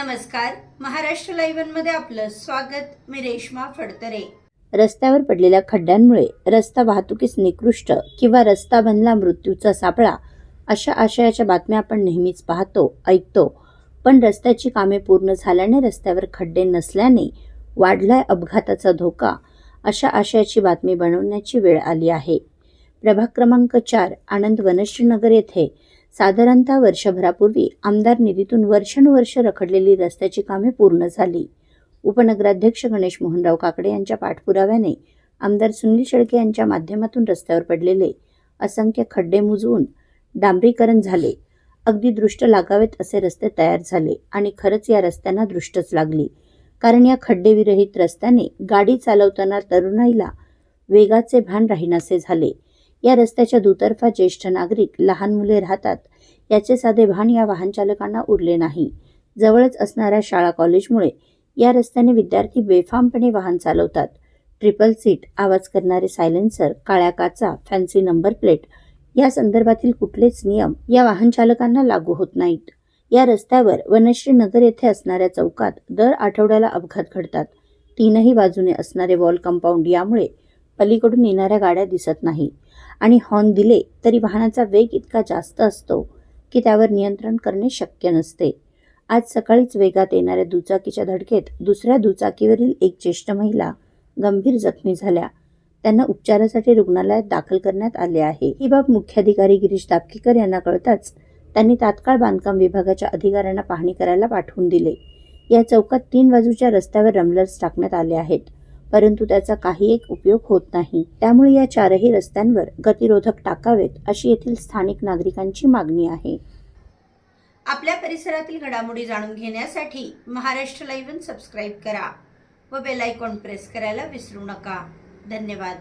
नमस्कार. महाराष्ट्र लाईव्ह मध्ये आपलं स्वागत. मी रेश्मा फडतरे. रस्त्यावर पडलेल्या खड्ड्यांमुळे रस्ता वाहतुकीस निकृष्ट किंवा रस्ता बनला मृत्यूचा सापळा अशा आशयाच्या बातम्या आपण नेहमीच पाहतो, ऐकतो. पण रस्त्याची कामे पूर्ण झाल्याने रस्त्यावर खड्डे नसल्याने वाढलाय अपघाताचा धोका, अशा आशयाची बातमी बनवण्याची वेळ आली आहे. प्रभाग क्रमांक 4 आनंद वनश्री नगर येथे साधारणतः वर्षभरापूर्वी आमदार निधीतून वर्षानुवर्ष रखडलेली रस्त्याची कामे पूर्ण झाली. उपनगराध्यक्ष गणेश मोहनराव काकडे यांच्या पाठपुराव्याने आमदार सुनील शेळके यांच्या माध्यमातून रस्त्यावर पडलेले असंख्य खड्डे मुजवून डांबरीकरण झाले. अगदी दृष्ट लागावेत असे रस्ते तयार झाले आणि खरंच या रस्त्यांना दृष्टच लागली. कारण या खड्डेविरहित रस्त्याने गाडी चालवताना तरुणाईला वेगाचे भान राहीनासे झाले. या रस्त्याच्या दुतर्फा ज्येष्ठ नागरिक, लहान मुले राहतात याचे साधे भान या वाहन चालकांना उरले नाही. जवळच असणाऱ्या शाळा कॉलेजमुळे या रस्त्याने विद्यार्थी बेफामपणे वाहन चालवतात. ट्रिपल सीट, आवाज करणारे सायलेन्सर, काळ्या काचा, फॅन्सी नंबर प्लेट या संदर्भातील कुठलेच नियम या वाहन चालकांना लागू होत नाहीत. या रस्त्यावर वनश्री नगर येथे असणाऱ्या चौकात दर आठवड्याला अपघात घडतात. तीनही बाजूने असणारे वॉल कंपाऊंड यामुळे पलीकडून येणाऱ्या गाड्या दिसत नाही आणि हॉर्न दिले तरी वाहनाचा वेग इतका जास्त असतो की त्यावर नियंत्रण करणे शक्य नसते. आज सकाळीच वेगात येणाऱ्या दुचाकीच्या धडकेत दुसऱ्या दुचाकीवरील एक ज्येष्ठ महिला गंभीर जखमी झाल्या. त्यांना उपचारासाठी रुग्णालयात दाखल करण्यात आले आहे. ही बाब मुख्याधिकारी गिरीश दापकीकर यांना कळताच त्यांनी तात्काळ बांधकाम विभागाच्या अधिकाऱ्यांना पाहणी करायला पाठवून दिले. या चौकात 3 बाजूच्या रस्त्यावर रमलर्स टाकण्यात आले आहेत, परंतु त्याचा काही एक उपयोग होत नाही. त्यामुळे या 4ही रस्त्यांवर गतिरोधक टाकावेत अशी येथील स्थानिक नागरिकांची मागणी आहे. आपल्या परिसरातील घडामोडी जाणून घेण्यासाठी महाराष्ट्र लाईव्ह सबस्क्राईब करा व बेल आयकॉन प्रेस करायला विसरू नका. धन्यवाद.